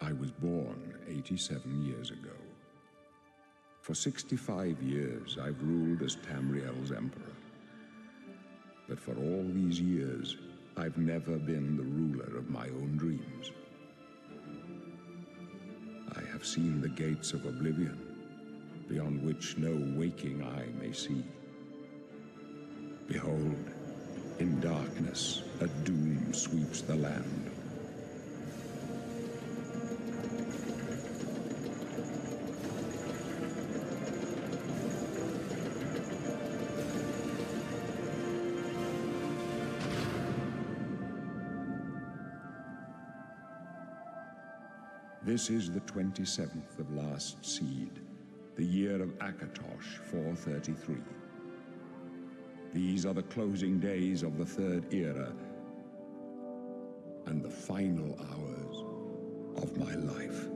I was born 87 years ago. For 65 years, I've ruled as Tamriel's emperor. But for all these years, I've never been the ruler of my own dreams. I have seen the gates of Oblivion, beyond which no waking eye may see. Behold, in darkness, a doom sweeps the land. This is the 27th of last seed, the year of Akatosh 433. These are the closing days of the Third Era and the final hours of my life.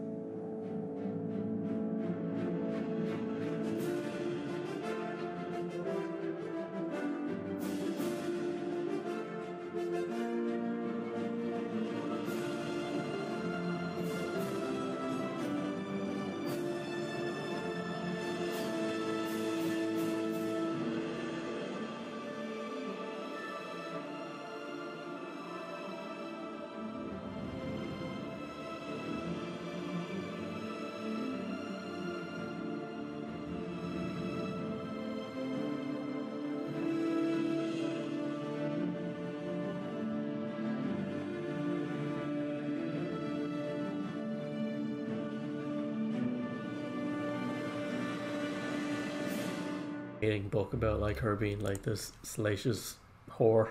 Book about like her being like this salacious whore,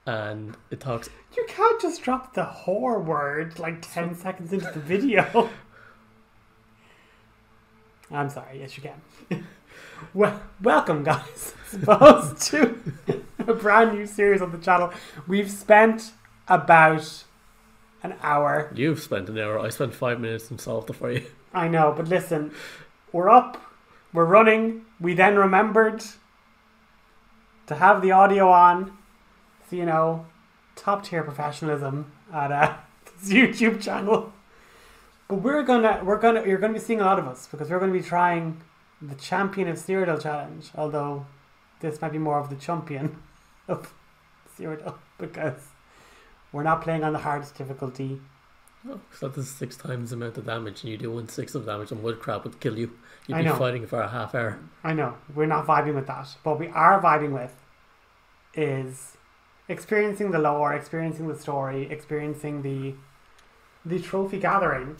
and it talks. You can't just drop the whore word like 10 seconds into the video. I'm sorry. Yes, you can. Well, welcome, guys. I suppose to a brand new series on the channel. We've spent about an hour. You've spent an hour. I spent 5 minutes and solved it for you. I know, but listen, we're up. We're running. We then remembered to have the audio on. So, you know, top tier professionalism at this YouTube channel. But you're gonna be seeing a lot of us because we're gonna be trying the Champion of Cyrodiil challenge. Although this might be more of the Chumpion of Cyrodiil because we're not playing on the hardest difficulty. Oh, so that is 6 times the amount of damage, and you do 1/6 of damage, and wood crab would kill you. You'd be fighting for a half hour. I know. We're not vibing with that. What we are vibing with is experiencing the lore, experiencing the story, experiencing the trophy gathering.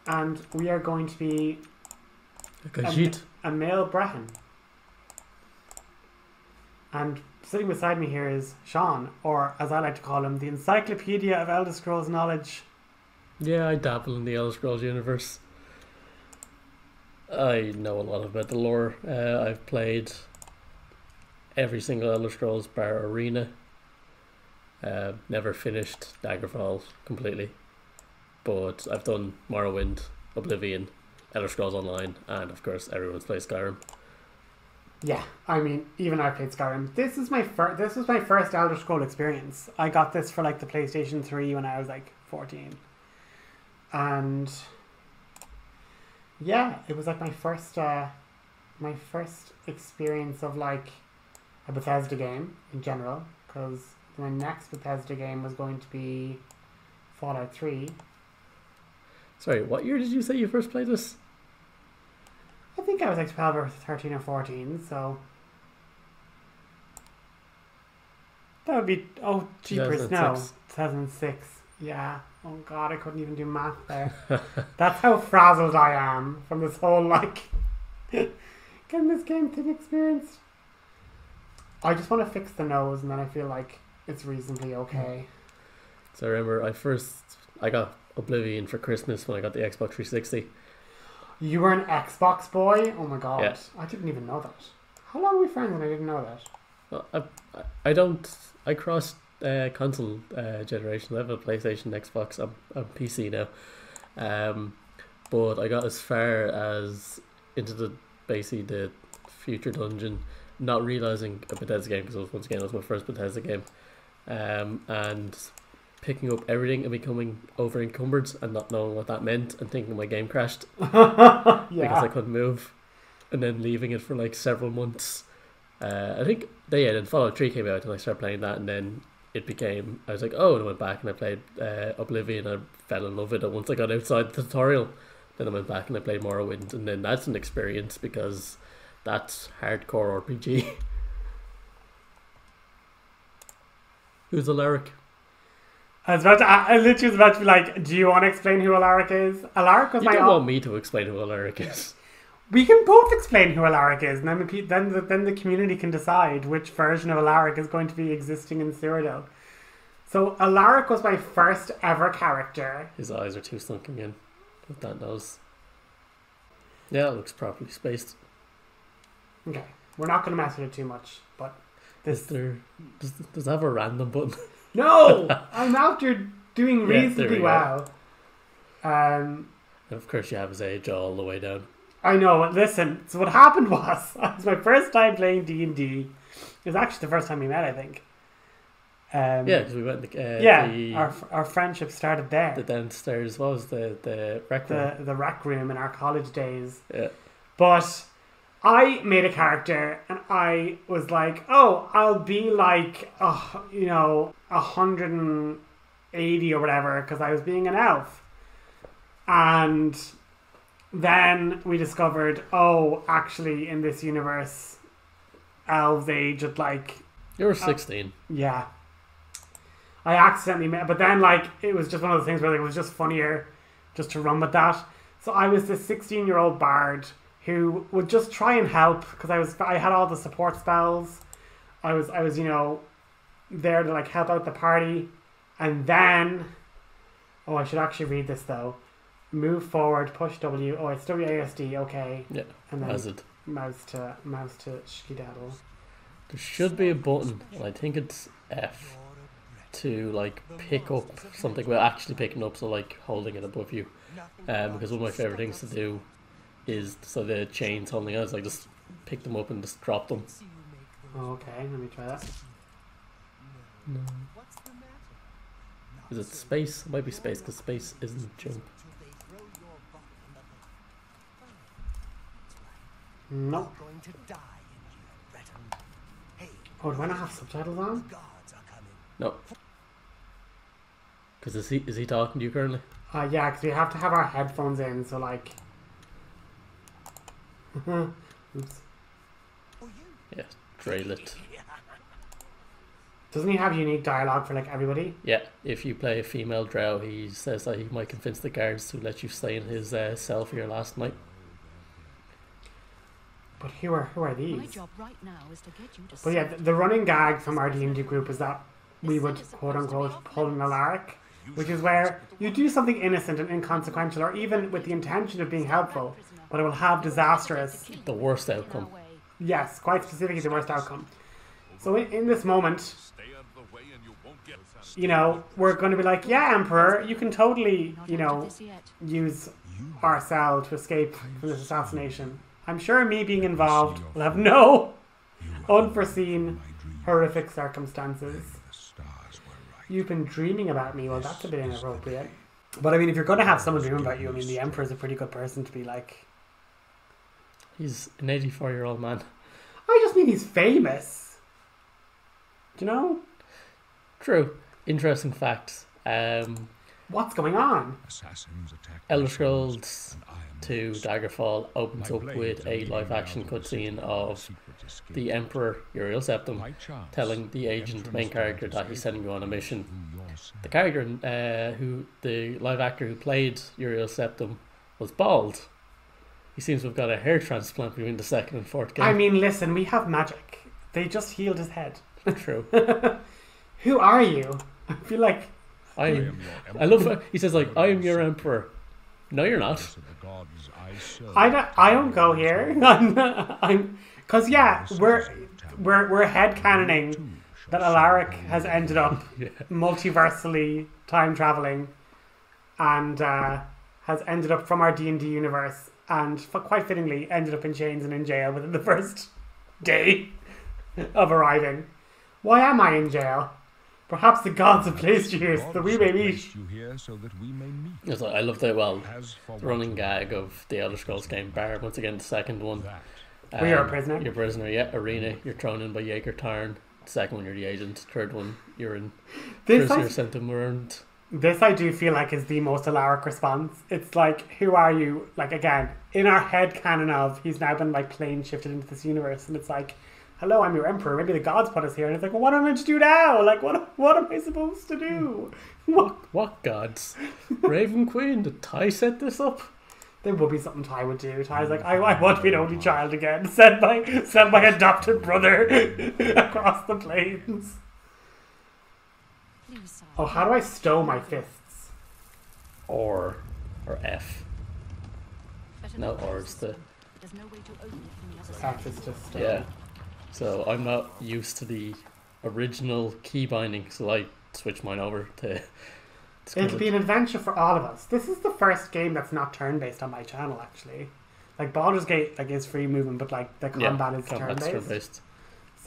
And we are going to be a male Breton. And sitting beside me here is Seán, or as I like to call him, the Encyclopedia of Elder Scrolls knowledge. Yeah, I dabble in the Elder Scrolls universe. I know a lot about the lore. I've played every single Elder Scrolls bar Arena. Never finished Daggerfall completely. But I've done Morrowind, Oblivion, Elder Scrolls Online, and of course everyone's played Skyrim. Yeah, I mean, even I played Skyrim. This was my first Elder Scroll experience. I got this for like the PlayStation 3 when I was like 14. And yeah, it was like my first experience of like a Bethesda game in general, because my next Bethesda game was going to be Fallout 3. Sorry, what year did you say you first played this? I think I was like 12 or 13 or 14, so that would be, oh jeepers, no, 2006. Yeah, oh god, I couldn't even do math there. That's how frazzled I am from this whole like getting this game thing experienced. I just want to fix the nose and then I feel like it's reasonably okay. So I remember I got Oblivion for Christmas when I got the Xbox 360. You were an Xbox boy? Oh my god. Yeah. I didn't even know that. How long were we friends and I didn't know that? Well, I crossed console generation. I have a PlayStation, Xbox. I'm PC now. But I got as far as into basically the future dungeon, not realising a Bethesda game, because once again it was my first Bethesda game. And picking up everything and becoming over encumbered and not knowing what that meant and thinking my game crashed Yeah. because I couldn't move, and then leaving it for like several months. I think then Fallout 3 came out and I started playing that, and then it became, I was like, oh, and I went back and I played Oblivion. I fell in love with it once I got outside the tutorial. Then I went back and I played Morrowind, and then that's an experience because that's hardcore RPG. Who's Alaric? I literally was about to be like, do you want to explain who Alaric is? Alaric was You my... don't want me to explain who Alaric is. We can both explain who Alaric is, and then the community can decide which version of Alaric is going to be existing in Cyrodiil. So Alaric was my first ever character. His eyes are too sunken in with that nose. Yeah, it looks properly spaced. Okay, we're not going to mess with it too much, but this... Does it have a random button? No! I'm after doing reasonably go. well. And of course you have his age all the way down. I know. Listen, so what happened was, it was my first time playing D&D. It was actually the first time we met, I think. Yeah, because we went. Our friendship started there. The downstairs, what was the rec room? The rec room in our college days. Yeah. But I made a character, and I was like, oh, I'll be like, 180 or whatever, because I was being an elf. And then we discovered, oh, actually, in this universe, elves age at like... You were 16. Yeah. I accidentally met... But then, like, it was just one of those things where it was just funnier just to run with that. So I was this 16-year-old bard who would just try and help, because I had all the support spells. I was there to, like, help out the party. And then... Oh, I should actually read this, though. Move forward, push W. Oh, it's WASD, okay. Yeah, and then mouse to skedaddle. There should be a button, and I think it's F, to like pick up something. Well, actually picking up, so like holding it above you. Because one of my favourite things to do is, so the chains holding us, like just pick them up and just drop them. Okay, let me try that. No. Is it space? It might be space, because space isn't jump. No. Oh, do I not have subtitles on? No. Because is he talking to you currently? Yeah, because we have to have our headphones in, so like... Oops. Yeah, Draylit. Doesn't he have unique dialogue for like everybody? Yeah, if you play a female drow, he says that he might convince the guards to let you stay in his cell for your last night. But who are these? My job right now is to get you to... But yeah, the running gag from our D&D group is that we would quote unquote pull an Alaric, which is where you do something innocent and inconsequential, or even with the intention of being helpful, but it will have disastrous... The worst outcome. Yes, quite specifically the worst outcome. So in this moment, we're going to be like, yeah, Emperor, you can totally, use our cell to escape from this assassination. I'm sure me being involved will have no unforeseen, horrific circumstances. You've been dreaming about me. Well, that's a bit inappropriate. But I mean, if you're going to have someone dream about you, I mean, the Emperor's a pretty good person to be like... He's an 84-year-old man. I just mean he's famous. Do you know? True. Interesting facts. What's going on? Elder Scrolls 2 Daggerfall opens up with a live-action cutscene of the Emperor Uriel Septim telling the agent main character that he's sending you on a mission. The character the live actor who played Uriel Septim was bald. He seems to have got a hair transplant between the second and fourth game. I mean, listen, we have magic. They just healed his head. True. Who are you? I feel like... I love he says, like, I am your emperor. No, you're not. I don't go here. Because, yeah, we're headcanoning that Alaric has ended up multiversally time-traveling and has ended up from our D&D universe and quite fittingly ended up in chains and in jail within the first day of arriving. Why am I in jail? Perhaps the gods have placed you here so that we may meet. You here so that we may meet. It's like, I love the As for the running gag of the Elder Scrolls game bar. Once again, the second one. that, We are a prisoner. You're a prisoner, yeah. Arena, you're thrown in by Jaeger Tarn. Second one, you're the agent. Third one, you're in This prisoner I, sent to Murnd. this I do feel like is the most Alaric response. It's like, who are you? Like, again, in our head canon of, he's now been like plane shifted into this universe, and it's like, hello, I'm your emperor. Maybe the gods put us here. And it's like, well, what am I to do now? Like, what am I supposed to do? What gods? Raven Queen, did Ty set this up? There would be something Ty would do. Ty's like, I want to be an only child again. Send my adopted brother across the plains. Please, sire. Oh, how do I stow my fists? Or F. Better No, not or close it's this the... one. There's no way to open it from the other side. F is just... Yeah. So I'm not used to the original key binding, so I switch mine over to... It'll be an adventure for all of us. This is the first game that's not turn-based on my channel, actually. Like, Baldur's Gate is free movement, but like the combat is combat's turn-based.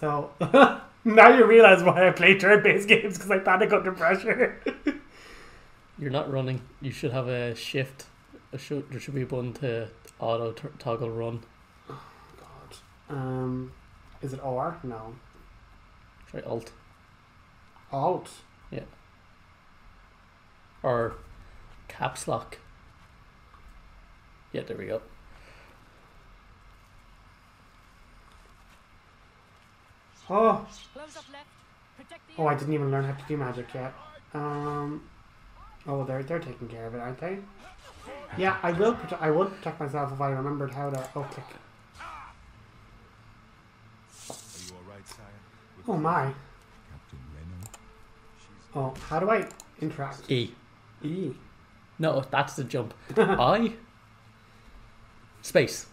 So, now you realise why I play turn-based games, because I panic under pressure. You're not running. You should have a shift. There should be a button to auto toggle run. God. Is it R? No. Try Alt. Alt. Yeah. Or caps lock. Yeah, there we go. Oh. Close up left. Protect the Oh, I didn't even learn how to do magic yet. Oh, they're taking care of it, aren't they? Yeah, I would protect myself if I remembered how to. Oh, click. Are you all right, sire? Oh my. Captain Renault. Oh, how do I interact? E. E. No, that's the jump. I. Space.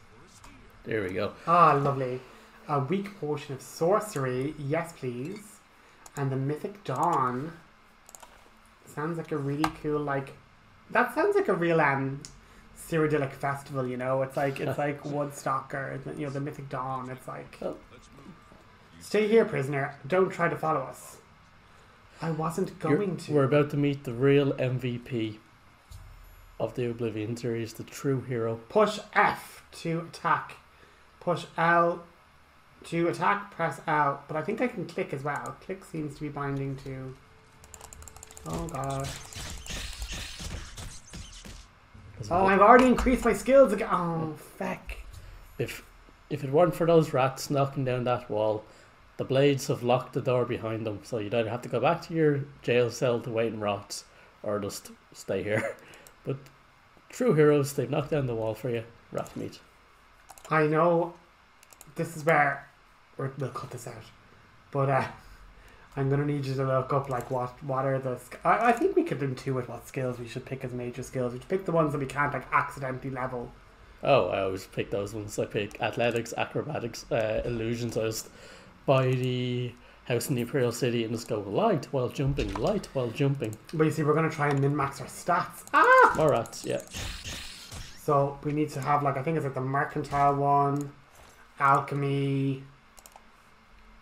There we go. Ah, lovely. A weak portion of sorcery. Yes, please. And the Mythic Dawn. Sounds like a really cool, like... That sounds like a real Cyrodiilic festival, you know? It's like Woodstock or, you know, the Mythic Dawn. It's like... Oh. Stay here, prisoner. Don't try to follow us. I wasn't going to. We're about to meet the real MVP of the Oblivion series, the true hero. Push F to attack. Push L to attack, press L. But I think I can click as well. Click seems to be binding to... Oh god. Oh, I've already increased my skills again. Oh, feck. If it weren't for those rats knocking down that wall, the blades have locked the door behind them, so you'd either have to go back to your jail cell to wait in rots, or just stay here. But true heroes, they've knocked down the wall for you. Rat meat. I know this is where we'll cut this out, but I'm gonna need you to look up like what are the. I think we could intuit what skills we should pick as major skills. We should pick the ones that we can't like accidentally level. Oh, I always pick those ones. I pick athletics, acrobatics, illusions. I just buy the house in the Imperial City and just go light while jumping. But you see, we're gonna try and min-max our stats. Ah! More rats, yeah. So we need to have like I think it's like the mercantile one, alchemy,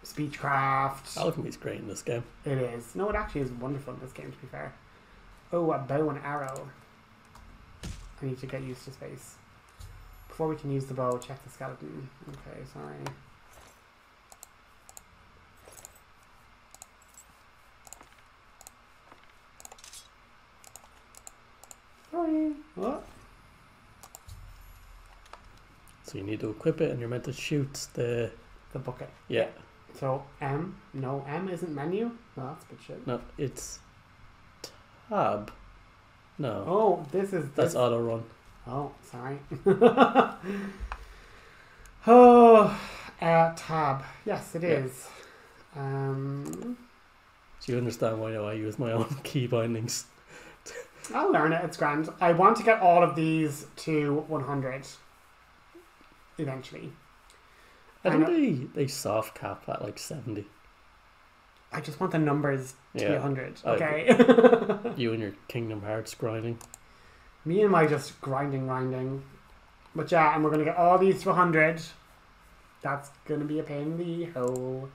speechcraft. Alchemy's great in this game. It is. No, it actually is wonderful in this game, to be fair. Oh, a bow and arrow. I need to get used to space. Before we can use the bow, check the skeleton. Okay, sorry. Sorry. What? So you need to equip it and you're meant to shoot the... The bucket. Yeah. So M. No, M isn't menu. No, that's a bit shit. No, it's tab. No. Oh, this is... That's auto run. Oh, sorry. Oh, tab. Yes, it is. Do you understand why I use my own key bindings? I'll learn it. It's grand. I want to get all of these to 100 eventually. I think they soft cap at like 70. I just want the numbers to be Yeah. 100. I Okay. You and your Kingdom Hearts grinding. Me and my just grinding. But yeah, and we're going to get all these to 100. That's going to be a pain in the hole.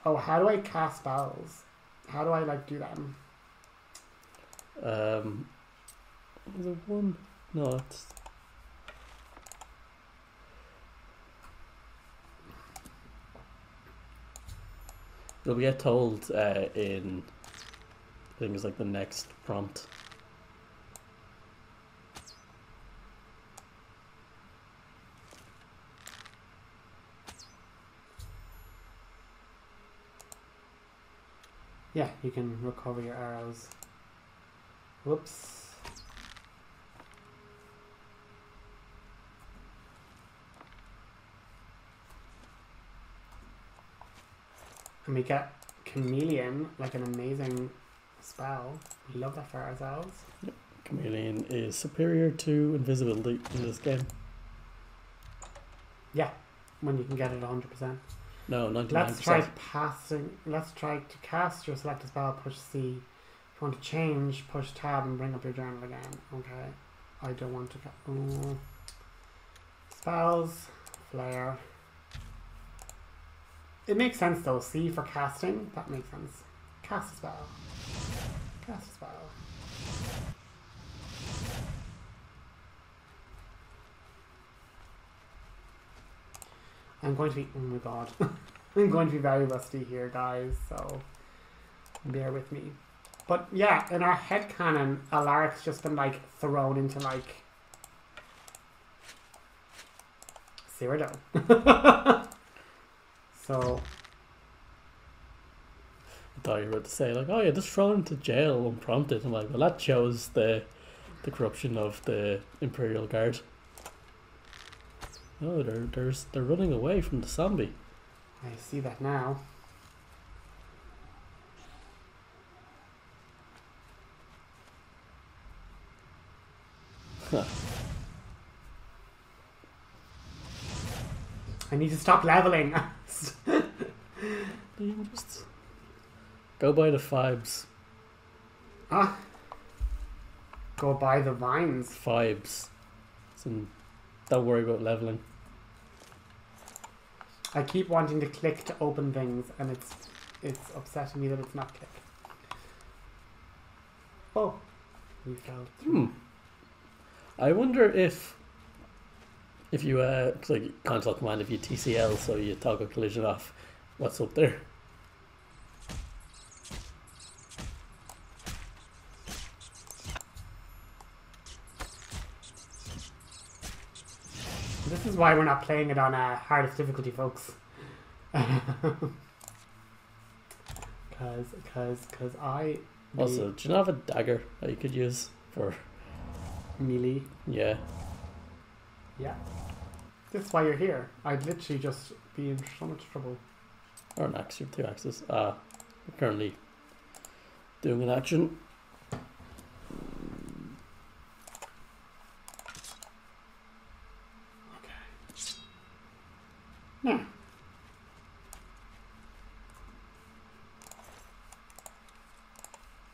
Oh, how do I cast spells? How do I like do them? Was it one? No, it's. You'll get told in, I think it's like the next prompt. Yeah, you can recover your arrows. Whoops. And we get Chameleon, like an amazing spell. We love that for ourselves. Yep. Chameleon is superior to invisibility in this game. Yeah, when you can get it 100%. No, 99%. Let's try passing. Let's try to cast your selected spell, push C. If you want to change, push tab and bring up your journal again. Okay. I don't want to go. Spells, flare. It makes sense though. C for casting. That makes sense. Cast a spell. Cast a spell. I'm going to be, oh my god, I'm going to be very rusty here, guys, so bear with me. But yeah, in our headcanon, Alaric's just been like thrown into like Cyrodiil. So I thought you were about to say like, oh yeah, just thrown into jail unprompted. I'm like, well, that shows the corruption of the Imperial Guard. Oh, they're running away from the zombie. I see that now. Huh. I need to stop leveling. You just go by the vibes. Ah. Go by the vines. Vibes. So don't worry about leveling. I keep wanting to click to open things, and it's upsetting me that it's not click. Oh, we fell through. I wonder if you like console command, if you TCL, so you toggle collision off, what's up there? This is why we're not playing it on hardest difficulty, folks. Cause I Also, do you not have a dagger that you could use for melee? Yeah. Yeah. That's why you're here. I'd literally just be in so much trouble. Or an axe, you have 2 axes. We're currently doing an action. Yeah.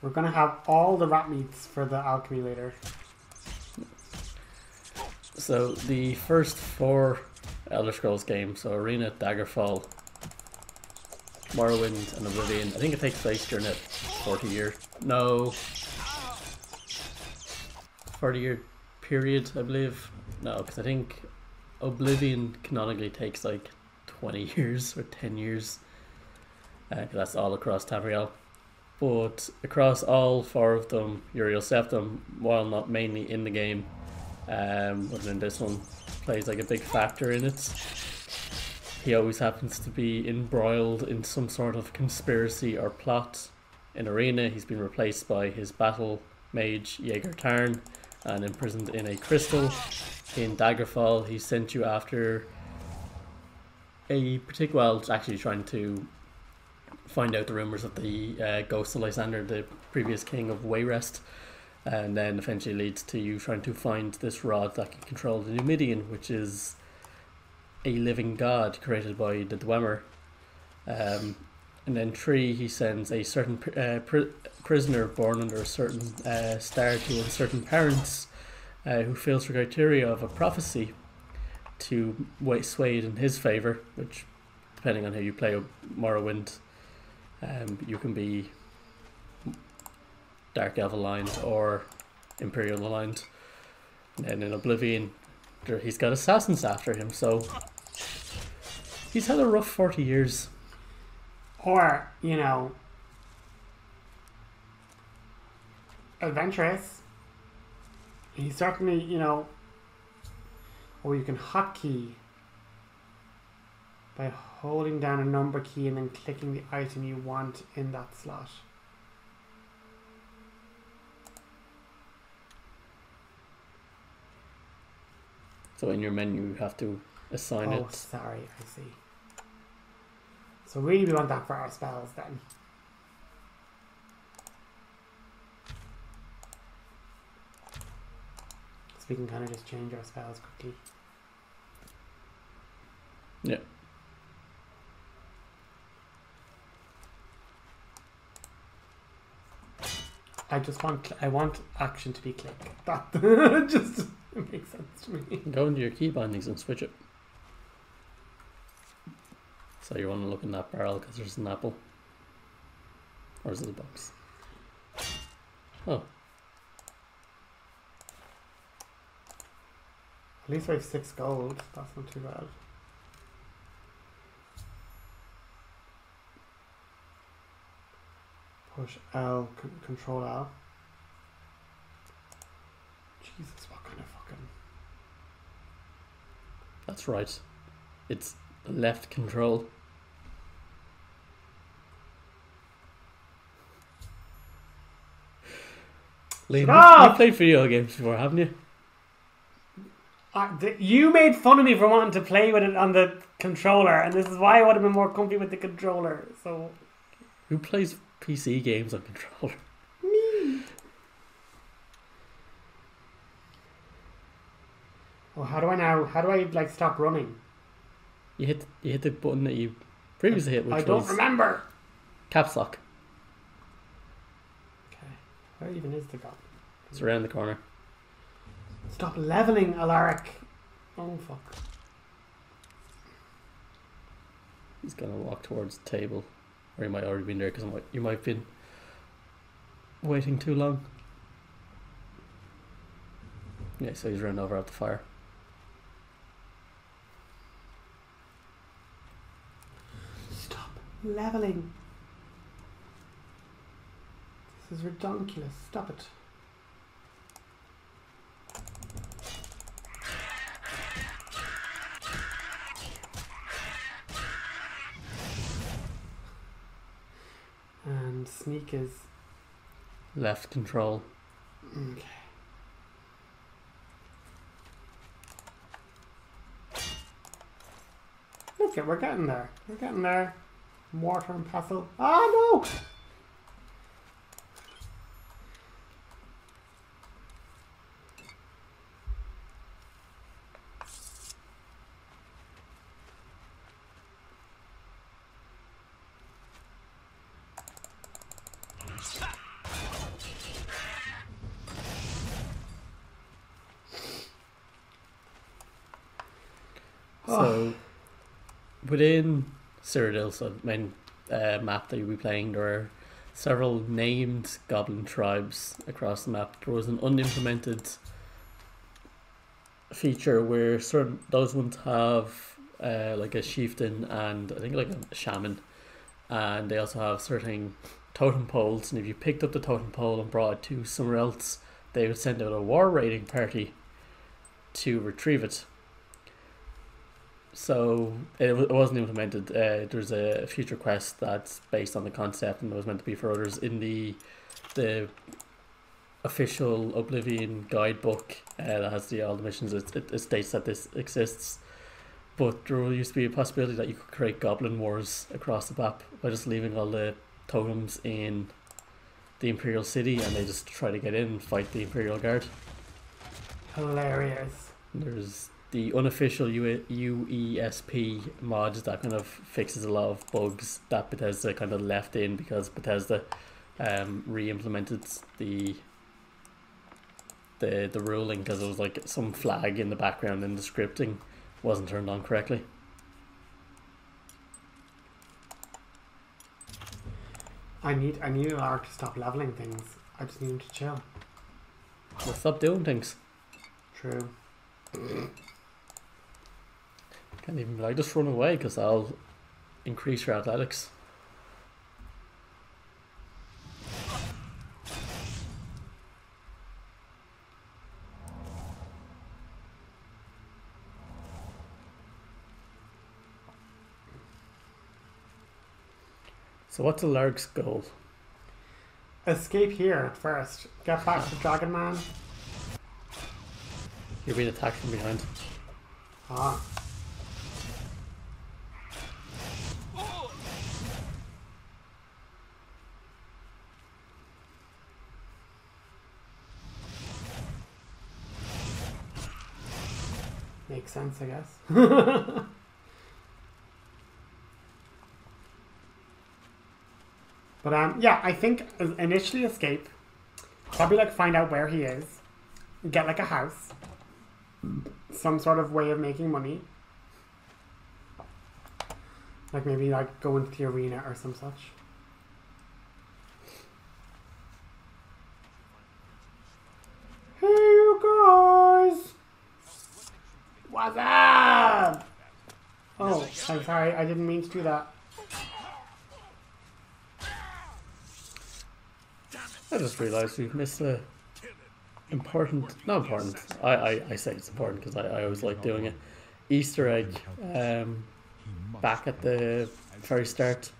We're gonna have all the rat meats for the alchemy later. So the first 4 Elder Scrolls games, so Arena, Daggerfall, Morrowind and Oblivion, I think it takes place during a 40-year period, I believe. No, because I think Oblivion canonically takes like 20 years or 10 years. Cause that's all across Tamriel. But across all 4 of them, Uriel Septim, while not mainly in the game, but then this one plays like a big factor in it. He always happens to be embroiled in some sort of conspiracy or plot. In Arena, he's been replaced by his battle mage Jaeger Tarn and imprisoned in a crystal. In Daggerfall, he's sent you after a particular, well, it's actually trying to find out the rumours of the ghost of Lysander, the previous king of Wayrest, and then eventually leads to you trying to find this rod that can control the Numidian, which is a living god created by the Dwemer. And then 3, he sends a certain prisoner born under a certain star to uncertain parents, who fails the criteria of a prophecy, to sway it in his favour, which, depending on how you play Morrowind, You can be Dark Elf aligned or Imperial aligned. And in Oblivion, he's got assassins after him, so he's had a rough 40 years. Or, you know, adventurous. He's certainly, you know, or you can hotkey by holding down a number key and then clicking the item you want in that slot. So in your menu, you have to assign it. Oh, sorry, I see. So really we want that for our spells then. So we can kind of just change our spells quickly. Yeah. I want action to be click. That just makes sense to me. Go into your key bindings and switch it. So you want to look in that barrel because there's an apple. Or is it a box? Oh. At least I have 6 gold. That's not too bad. Push L, control L. Jesus, what kind of fucking... That's right. It's left control. Liam, you've played video games before, haven't you? You made fun of me for wanting to play with it on the controller, and this is why I would have been more comfy with the controller. So, who plays PC games on controller? Me. Oh, how do I like stop running? You hit the button that you previously hit, which I don't was remember. Caps lock. Okay, where even is the goblin? It's around the corner. Stop leveling, Alaric. Oh fuck. He's gonna walk towards the table, or he might already been there because you might have been waiting too long. Yeah, so he's run over at the fire. Stop leveling. This is ridiculous. Stop it. And sneak is left control. okay. Look it, we're getting there. We're getting there. Mortar and pestle. Oh no! So, within Cyrodiil, so the main map that you'll be playing, there are several named goblin tribes across the map. There was an unimplemented feature where certain those ones have like a chieftain and I think like a shaman, and they also have certain totem poles. And if you picked up the totem pole and brought it to somewhere else, they would send out a war raiding party to retrieve it. So it wasn't implemented. There's a future quest that's based on the concept and it was meant to be for others. In the official Oblivion guidebook that has all the missions, it states that this exists. But there used to be a possibility that you could create goblin wars across the map by just leaving all the totems in the Imperial City and they just try to get in and fight the Imperial Guard. Hilarious. There's the unofficial UESP mod that kind of fixes a lot of bugs that Bethesda kind of left in because Bethesda re-implemented the ruling because it was like some flag in the background in the scripting wasn't turned on correctly. I need Alaric to stop leveling things. I just need him to chill. Well, stop doing things. True. Can't even like just run away because I'll increase your athletics. So what's Alaric's goal? Escape here at first. Get back to Dragon Man. You're being attacked from behind. Ah. Makes sense, I guess. But yeah, I think initially escape. Probably like find out where he is. Get like a house. Some sort of way of making money. Like maybe like go into the arena or some such. Hey you guys! What's up? Oh, I'm sorry, I didn't mean to do that. I just realised we've missed a important, not important, I say it's important because I always like doing it, Easter egg back at the very start.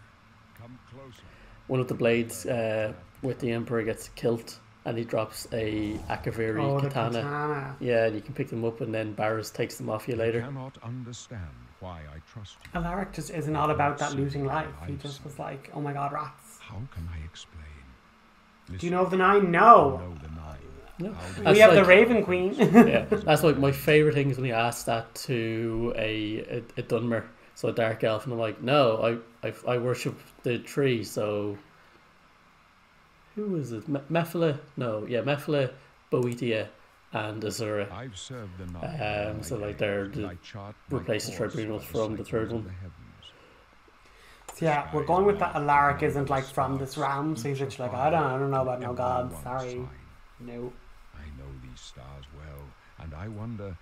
One of the blades with the Emperor gets killed and he drops a Akaviri katana. Yeah, and you can pick them up and then Barris takes them off you later. I cannot understand why I trust you. Alaric just isn't all about that looting life. He just was like, oh my god, rats. How can I explain? Do you know of the Nine? No. No. We have the Raven Queen. Yeah, that's like my favourite thing is when you ask that to a Dunmer, so a dark elf, and I'm like, no, I worship the tree. So who is it? Mephala? No, yeah, Mephala, Boetia, and Azura. I've served the so like they're the replaces tribunals from the third one. So yeah, we're going with that. Alaric isn't like from this realm, so he's literally like, I don't know about no gods. Sorry, no. I know these stars well, and I wonder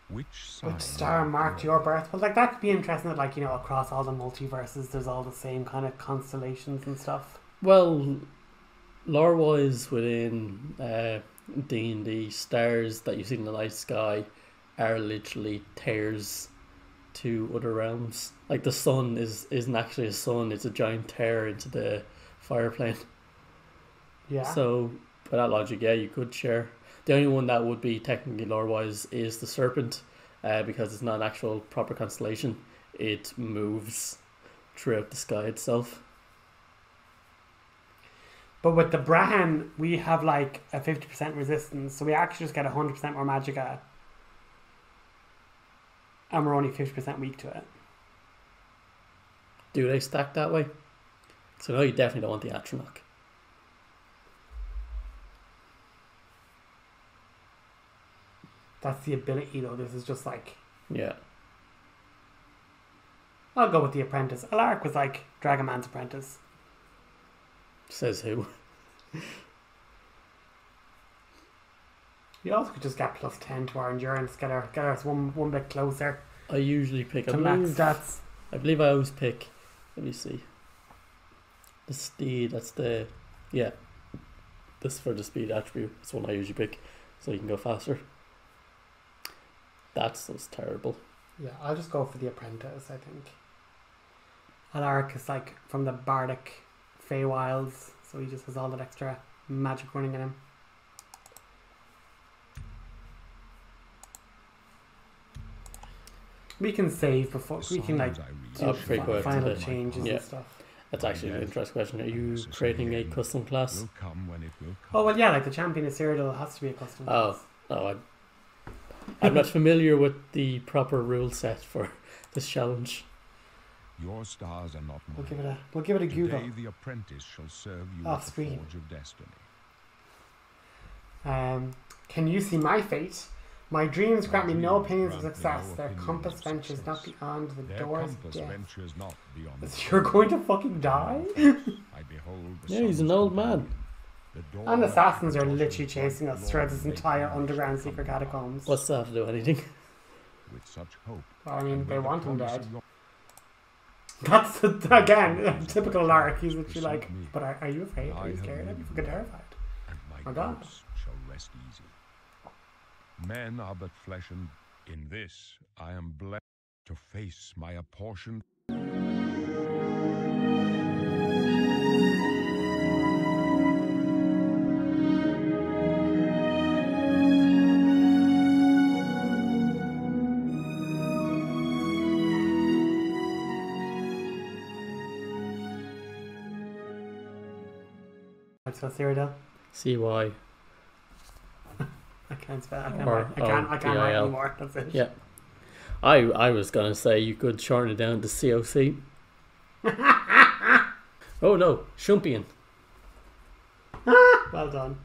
which star marked your birth. Well, like that could be interesting. That like across all the multiverses, there's all the same kind of constellations and stuff. Well, lore-wise, within D&D, stars that you see in the night sky are literally tears to other realms. Like the sun isn't actually a sun; it's a giant tear into the fire plane. Yeah. So, by that logic, yeah, you could share. The only one that would be technically lore-wise is the serpent, because it's not an actual proper constellation. It moves throughout the sky itself. But with the Brahan, we have like a 50% resistance, so we actually just get 100% more magicka. And we're only 50% weak to it. Do they stack that way? So no, you definitely don't want the Atronach. That's the ability though. This is just like... Yeah. I'll go with the apprentice. Alaric was like Dragon Man's apprentice. Says who? You also could just get plus 10 to our endurance, get us one bit closer. I usually pick to max stats. I believe I always pick, let me see, the speed, that's the, yeah, this for the speed attribute, that's one I usually pick, so you can go faster. That's just terrible. Yeah, I'll just go for the apprentice, I think. Alaric is like from the Bardic Feywilds, so he just has all that extra magic running in him. We can save before we can like do final changes and stuff. That's actually an interesting question. Are you creating a custom class? Oh well, yeah, like the champion of Cyrodiil has to be a custom class. Oh, I'm not familiar with the proper rule set for this challenge. Your stars are not mine. We'll give it a Google. Today the apprentice shall serve you off with screen. the forge of destiny. Can you see my fate? My dreams grant me no opinions of grant me success. no Their opinions compass of ventures not success. beyond the Their doors of compass death. ventures not beyond the You're doors going to of fucking die? death. I behold the Yeah, he's an sun's old companion. man. The door And assassins are of literally the chasing us Lord throughout this may entire perish underground from secret above. catacombs. What's that have to do anything? With such hope. Well, I mean, and they with the want him promise dead. of your That's, again, typical Alaric. He's literally Pursue like, me. but are you afraid? Are I you have scared? Are you lived fucking terrified? and my My God. ghosts shall rest easy. Men are but flesh, and in this I am blessed to face my apportioned. So Cyrodiil. CY. I can't spell. I can't Or write. I can't write OBIL. anymore. That's it. Yeah. I was gonna say you could shorten it down to COC. Oh no, Chumpion. Well done.